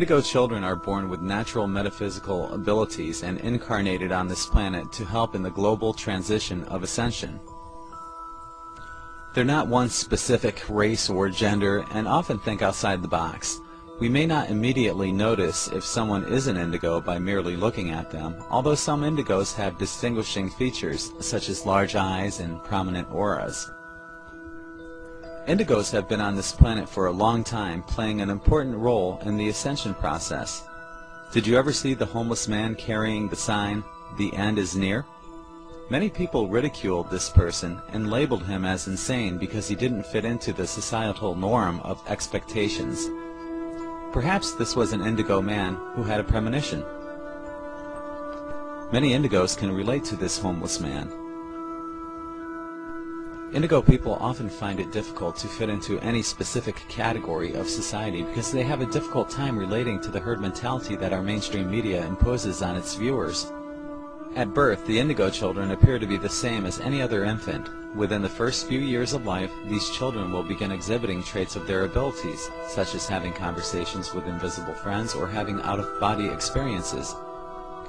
Indigo children are born with natural metaphysical abilities and incarnated on this planet to help in the global transition of ascension. They're not one specific race or gender and often think outside the box. We may not immediately notice if someone is an indigo by merely looking at them, although some indigos have distinguishing features such as large eyes and prominent auras. Indigos have been on this planet for a long time, playing an important role in the ascension process. Did you ever see the homeless man carrying the sign, "The end is near"? Many people ridiculed this person and labeled him as insane because he didn't fit into the societal norm of expectations. Perhaps this was an indigo man who had a premonition. Many indigos can relate to this homeless man. Indigo people often find it difficult to fit into any specific category of society because they have a difficult time relating to the herd mentality that our mainstream media imposes on its viewers. At birth, the indigo children appear to be the same as any other infant. Within the first few years of life, these children will begin exhibiting traits of their abilities, such as having conversations with invisible friends or having out-of-body experiences.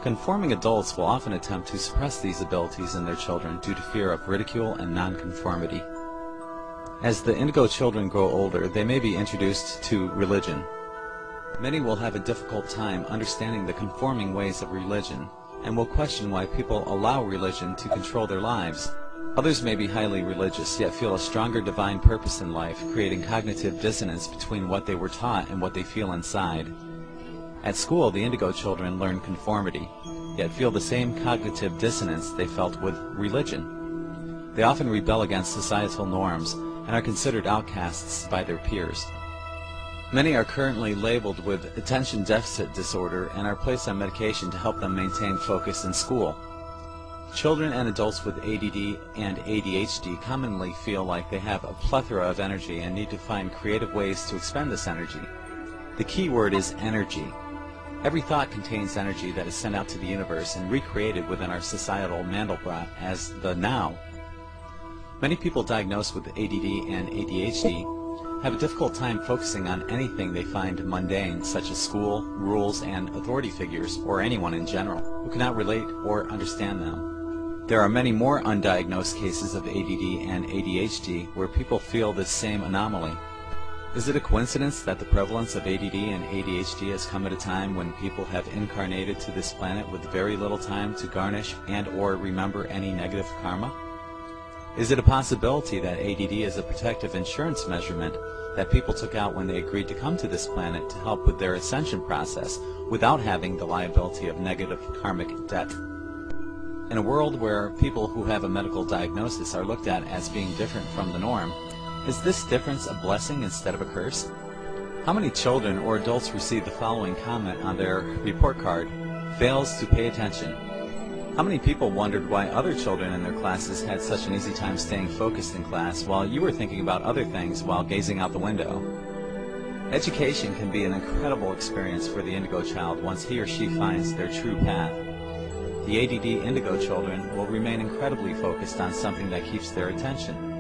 Conforming adults will often attempt to suppress these abilities in their children due to fear of ridicule and nonconformity. As the indigo children grow older, they may be introduced to religion. Many will have a difficult time understanding the conforming ways of religion, and will question why people allow religion to control their lives. Others may be highly religious, yet feel a stronger divine purpose in life, creating cognitive dissonance between what they were taught and what they feel inside. At school, the indigo children learn conformity, yet feel the same cognitive dissonance they felt with religion. They often rebel against societal norms and are considered outcasts by their peers. Many are currently labeled with attention deficit disorder and are placed on medication to help them maintain focus in school. Children and adults with ADD and ADHD commonly feel like they have a plethora of energy and need to find creative ways to expend this energy. The key word is energy. Every thought contains energy that is sent out to the universe and recreated within our societal Mandelbrot as the now. Many people diagnosed with ADD and ADHD have a difficult time focusing on anything they find mundane, such as school, rules, and authority figures, or anyone in general, who cannot relate or understand them. There are many more undiagnosed cases of ADD and ADHD where people feel this same anomaly. Is it a coincidence that the prevalence of ADD and ADHD has come at a time when people have incarnated to this planet with very little time to garnish and/or remember any negative karma? Is it a possibility that ADD is a protective insurance measurement that people took out when they agreed to come to this planet to help with their ascension process without having the liability of negative karmic debt? In a world where people who have a medical diagnosis are looked at as being different from the norm, is this difference a blessing instead of a curse? How many children or adults receive the following comment on their report card: fails to pay attention? How many people wondered why other children in their classes had such an easy time staying focused in class while you were thinking about other things while gazing out the window? Education can be an incredible experience for the indigo child once he or she finds their true path. The ADD indigo children will remain incredibly focused on something that keeps their attention.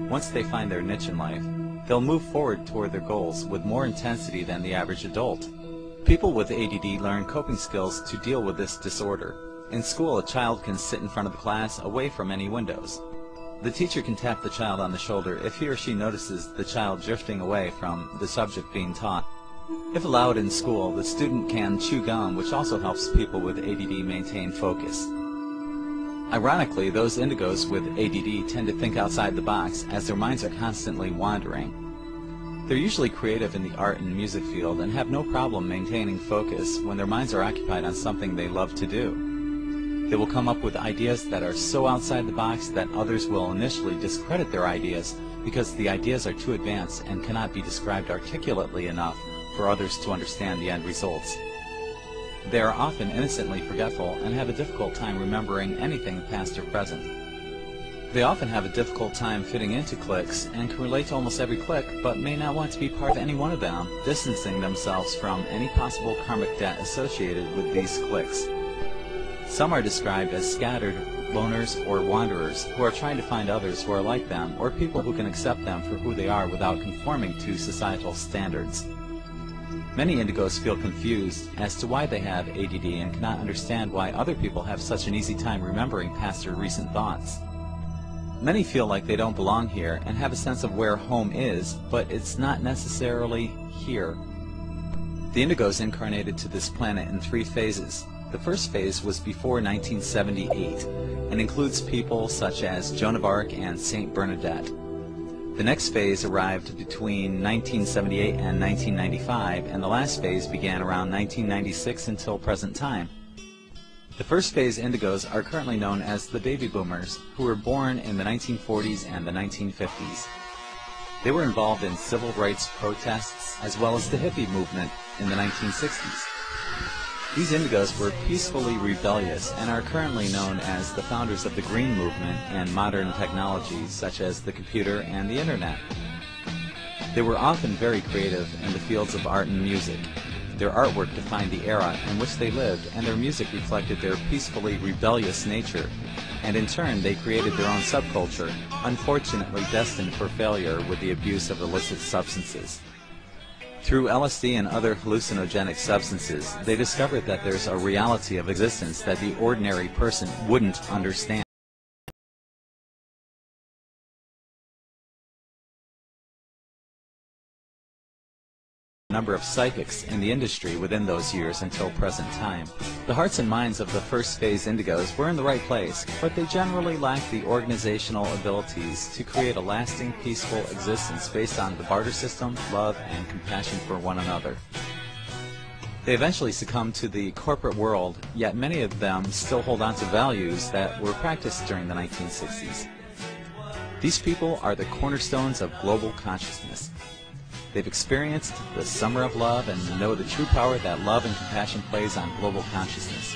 Once they find their niche in life, they'll move forward toward their goals with more intensity than the average adult. People with ADD learn coping skills to deal with this disorder. In school, a child can sit in front of the class away from any windows. The teacher can tap the child on the shoulder if he or she notices the child drifting away from the subject being taught. If allowed in school, the student can chew gum, which also helps people with ADD maintain focus. Ironically, those indigos with ADD tend to think outside the box as their minds are constantly wandering. They're usually creative in the art and music field and have no problem maintaining focus when their minds are occupied on something they love to do. They will come up with ideas that are so outside the box that others will initially discredit their ideas because the ideas are too advanced and cannot be described articulately enough for others to understand the end results. They are often innocently forgetful and have a difficult time remembering anything past or present. They often have a difficult time fitting into cliques and can relate to almost every clique, but may not want to be part of any one of them, distancing themselves from any possible karmic debt associated with these cliques. Some are described as scattered, loners, or wanderers who are trying to find others who are like them, or people who can accept them for who they are without conforming to societal standards. Many indigos feel confused as to why they have ADD and cannot understand why other people have such an easy time remembering past or recent thoughts. Many feel like they don't belong here and have a sense of where home is, but it's not necessarily here. The indigos incarnated to this planet in 3 phases. The first phase was before 1978 and includes people such as Joan of Arc and Saint Bernadette. The next phase arrived between 1978 and 1995, and the last phase began around 1996 until present time. The first phase indigos are currently known as the baby boomers, who were born in the 1940s and the 1950s. They were involved in civil rights protests as well as the hippie movement in the 1960s. These indigos were peacefully rebellious and are currently known as the founders of the green movement and modern technologies such as the computer and the internet. They were often very creative in the fields of art and music. Their artwork defined the era in which they lived, and their music reflected their peacefully rebellious nature, and in turn they created their own subculture, unfortunately destined for failure with the abuse of illicit substances. Through LSD and other hallucinogenic substances, they discovered that there's a reality of existence that the ordinary person wouldn't understand. Number of psychics in the industry within those years until present time. The hearts and minds of the first phase indigos were in the right place, but they generally lacked the organizational abilities to create a lasting, peaceful existence based on the barter system, love, and compassion for one another. They eventually succumbed to the corporate world, yet many of them still hold on to values that were practiced during the 1960s. These people are the cornerstones of global consciousness. They've experienced the summer of love and know the true power that love and compassion plays on global consciousness.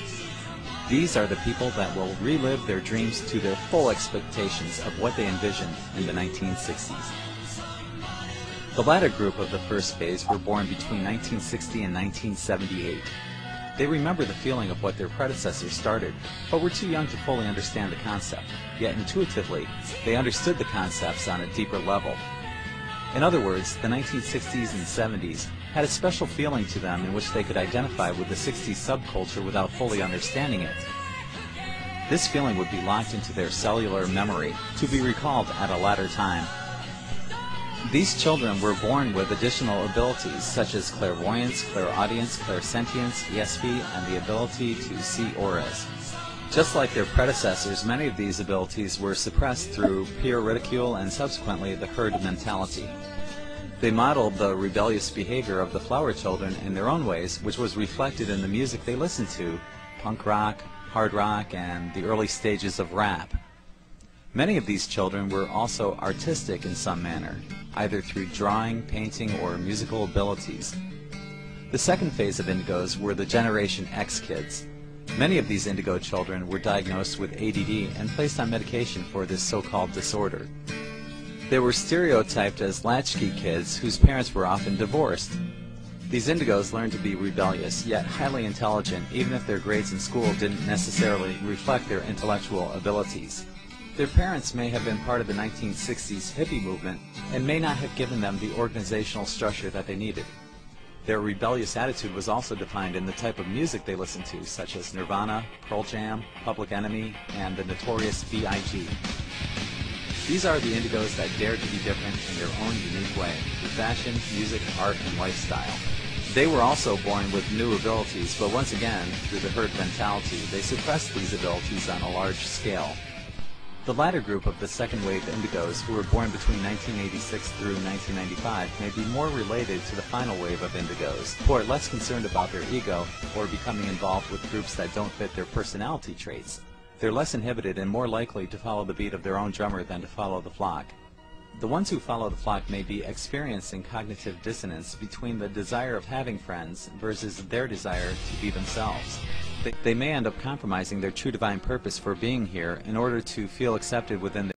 These are the people that will relive their dreams to their full expectations of what they envisioned in the 1960s. The latter group of the first phase were born between 1960 and 1978. They remember the feeling of what their predecessors started, but were too young to fully understand the concept. Yet intuitively, they understood the concepts on a deeper level. In other words, the 1960s and 70s had a special feeling to them in which they could identify with the 60s subculture without fully understanding it. This feeling would be locked into their cellular memory, to be recalled at a later time. These children were born with additional abilities such as clairvoyance, clairaudience, clairsentience, ESP, and the ability to see auras. Just like their predecessors, many of these abilities were suppressed through peer ridicule and subsequently the herd mentality. They modeled the rebellious behavior of the flower children in their own ways, which was reflected in the music they listened to, punk rock, hard rock, and the early stages of rap. Many of these children were also artistic in some manner, either through drawing, painting, or musical abilities. The second phase of indigos were the Generation X kids. Many of these indigo children were diagnosed with ADD and placed on medication for this so-called disorder. They were stereotyped as latchkey kids whose parents were often divorced. These indigos learned to be rebellious, yet highly intelligent, even if their grades in school didn't necessarily reflect their intellectual abilities. Their parents may have been part of the 1960s hippie movement and may not have given them the organizational structure that they needed. Their rebellious attitude was also defined in the type of music they listened to, such as Nirvana, Pearl Jam, Public Enemy, and the notorious B.I.G. These are the indigos that dared to be different in their own unique way, through fashion, music, art, and lifestyle. They were also born with new abilities, but once again, through the herd mentality, they suppressed these abilities on a large scale. The latter group of the second wave indigos, who were born between 1986 through 1995, may be more related to the final wave of indigos, who are less concerned about their ego or becoming involved with groups that don't fit their personality traits. They're less inhibited and more likely to follow the beat of their own drummer than to follow the flock. The ones who follow the flock may be experiencing cognitive dissonance between the desire of having friends versus their desire to be themselves. They may end up compromising their true divine purpose for being here in order to feel accepted within